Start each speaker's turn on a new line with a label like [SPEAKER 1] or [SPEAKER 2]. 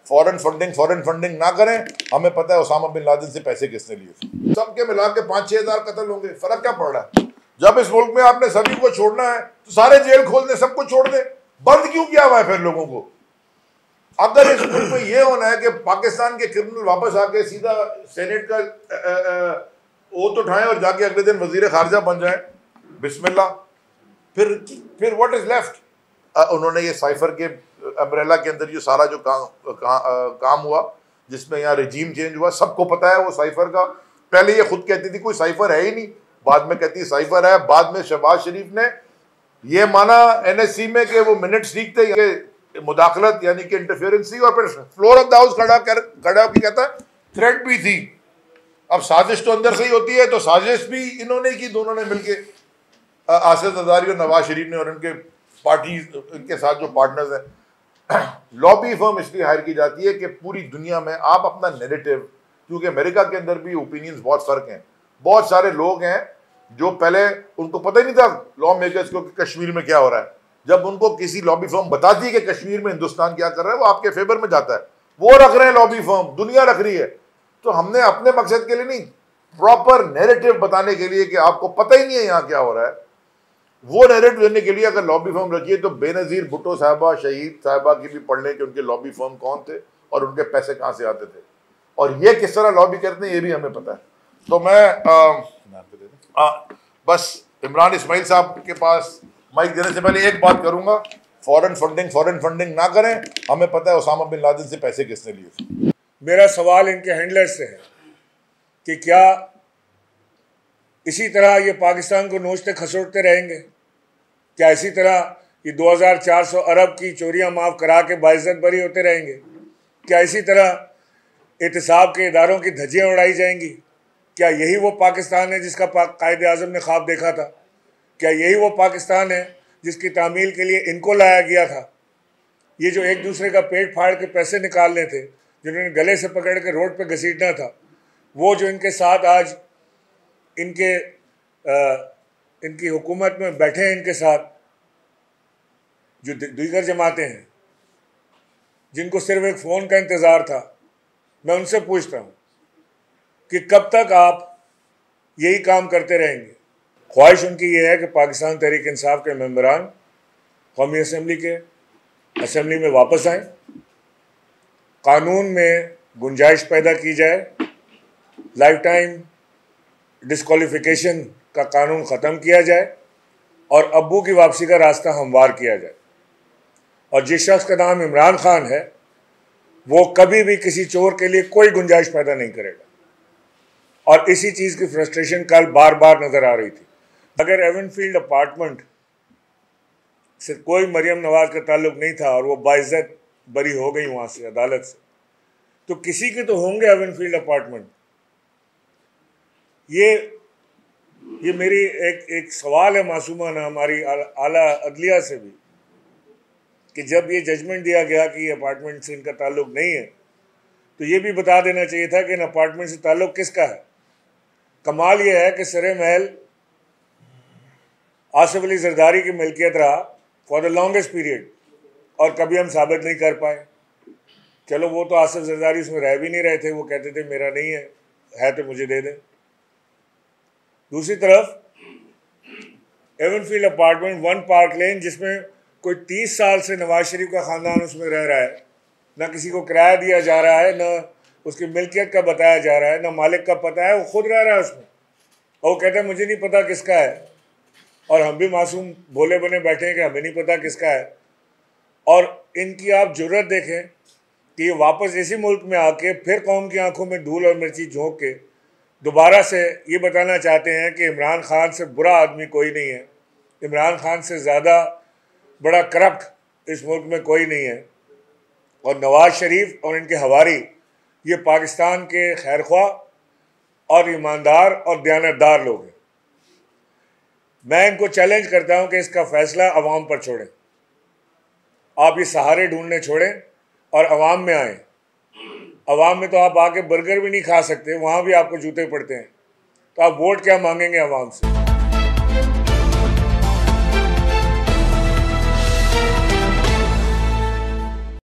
[SPEAKER 1] Foreign funding ना करें। हमें पता है उसामा बिन लादेन से पैसे किसने लिए थे। सबके मिला के 5-6 हज़ार कत्ल होंगे, फर्क क्या पड़ रहा है? जब इस मुल्क में आपने सभी को छोड़ना है तो सारे जेल खोल दे, सबको छोड़ दे। बंद क्यों किया हुआ है फिर लोगों को? अगर इस मुल्क में यह होना है कि पाकिस्तान के क्रिमिनल वापस आके सीधा सेनेट का ओथ उठाएं और जाके अगले दिन वजीर खारजा बन जाए, बिस्मिल्लाह, फिर व्हाट इज लेफ्ट? उन्होंने ये साइफर के अम्ब्रेला के अंदर ये सारा जो काम हुआ, जिसमें यहाँ रजीम चेंज हुआ, सबको पता है वो साइफर का। पहले ये खुद कहती थी कोई साइफर है ही नहीं, बाद में कहती साइफर है। बाद में शहबाज शरीफ ने ये माना NSC में कि वो मिनट्स लीक थे, मुदाखलत यानी कि इंटरफेरेंस थी, और फिर फ्लोर ऑफ द हाउस खड़ा होकर कहता है थ्रेट भी थी। अब साजिश तो अंदर से ही होती है, तो साजिश भी इन्होंने की, दोनों ने मिलके, आसिफ जरदारी और नवाज शरीफ ने, और उनके पार्टी के साथ जो पार्टनर्स हैं। लॉबी फर्म इसलिए हायर की जाती है कि पूरी दुनिया में आप अपना नैरेटिव, क्योंकि अमेरिका के अंदर भी ओपिनियंस बहुत फर्क हैं। बहुत सारे लोग हैं जो पहले उनको पता ही नहीं था लॉ मेकर्स को कि कश्मीर में क्या हो रहा है। जब उनको किसी लॉबी फर्म बताती है कि कश्मीर में हिंदुस्तान क्या कर रहा है, वो आपके फेवर में जाता है। वो रख रहे हैं लॉबी फर्म, दुनिया रख रही है। तो हमने अपने मकसद के लिए नहीं, प्रॉपर नैरेटिव बताने के लिए कि आपको पता ही नहीं है यहाँ क्या हो रहा है, वो नैरेटिव देने के लिए अगर लॉबी फर्म रखिए, तो बेनज़ीर भुट्टो साहबा, शहीद साहबा की भी पढ़ लें कि उनके लॉबी फर्म कौन थे और उनके पैसे कहाँ से आते थे, और ये किस तरह लॉबी करते हैं ये भी हमें पता है। तो मैं बस इमरान इस्माइल साहब के पास माइक देने से पहले एक बात करूंगा, फॉरेन फंडिंग ना करें। हमें पता है उसामा बिन लादेन से पैसे किसने लिए थे।
[SPEAKER 2] मेरा सवाल इनके हैंडलर्स से है कि क्या इसी तरह ये पाकिस्तान को नोचते खसोटते रहेंगे? क्या इसी तरह ये 2400 अरब की चोरियां माफ़ करा के बाइज्जत बरी होते रहेंगे? क्या इसी तरह एहतिसाब के इदारों की धज्जियां उड़ाई जाएंगी? क्या यही वो पाकिस्तान है जिसका कायद-ए-आज़म ने ख्वाब देखा था? क्या यही वो पाकिस्तान है जिसकी तामील के लिए इनको लाया गया था? ये जो एक दूसरे का पेट फाड़ के पैसे निकालने थे, जिन्होंने गले से पकड़ के रोड पे घसीटना था, वो जो इनके साथ आज इनकी हुकूमत में बैठे हैं, इनके साथ जो दीगर जमातें हैं जिनको सिर्फ एक फ़ोन का इंतज़ार था, मैं उनसे पूछता हूँ कि कब तक आप यही काम करते रहेंगे? ख्वाहिश उनकी ये है कि पाकिस्तान तहरीक इंसाफ के मेंबरान कौमी असम्बली में वापस आएँ, कानून में गुंजाइश पैदा की जाए, लाइफ टाइम डिस्क्वालिफिकेशन का कानून ख़त्म किया जाए और अब्बू की वापसी का रास्ता हमवार किया जाए। और जिस शख्स का नाम इमरान खान है, वो कभी भी किसी चोर के लिए कोई गुंजाइश पैदा नहीं करेगा। और इसी चीज़ की फ्रस्ट्रेशन कल बार बार नज़र आ रही थी। अगर एवनफील्ड अपार्टमेंट से कोई मरियम नवाज का ताल्लुक नहीं था और वो बाइज्जत बरी हो गई वहाँ से, अदालत से, तो किसी के तो होंगे एवनफील्ड अपार्टमेंट। ये मेरी एक सवाल है मासूमाना हमारी आला अदलिया से भी, कि जब ये जजमेंट दिया गया कि ये अपार्टमेंट से इनका ताल्लुक नहीं है, तो ये भी बता देना चाहिए था कि इन अपार्टमेंट से ताल्लुक किसका है। कमाल ये है कि सरे महल आसिफ अली जरदारी की मिल्कियत रहा फॉर द लॉन्गेस्ट पीरियड, और कभी हम साबित नहीं कर पाए। चलो, वो तो आसिफ जरदारी उसमें रह भी नहीं रहे थे, वो कहते थे मेरा नहीं है तो मुझे दे दें। दूसरी तरफ एवनफील्ड अपार्टमेंट 1 पार्क लेन, जिसमें कोई 30 साल से नवाज शरीफ का ख़ानदान उसमें रह रहा है, ना किसी को किराया दिया जा रहा है, ना उसकी मिल्कियत का बताया जा रहा है, ना मालिक का पता है, वो खुद रह रहा है उसमें, और वो कहता है मुझे नहीं पता किसका है। और हम भी मासूम भोले बने बैठे हैं कि हमें नहीं पता किसका है। और इनकी आप जुर्रत देखें कि ये वापस इसी मुल्क में आके फिर कौम की आंखों में धूल और मिर्ची झोंक के दोबारा से ये बताना चाहते हैं कि इमरान खान से बुरा आदमी कोई नहीं है, इमरान खान से ज़्यादा बड़ा करप्ट इस मुल्क में कोई नहीं है, और नवाज शरीफ और इनके हवारी ये पाकिस्तान के खैरख्वाह और ईमानदार और दयानतदार लोग हैं। मैं इनको चैलेंज करता हूं कि इसका फ़ैसला अवाम पर छोड़ें। आप ये सहारे ढूंढने छोड़ें और अवाम में आएँ। अवाम में तो आप आके बर्गर भी नहीं खा सकते, वहाँ भी आपको जूते पड़ते हैं, तो आप वोट क्या मांगेंगे अवाम से?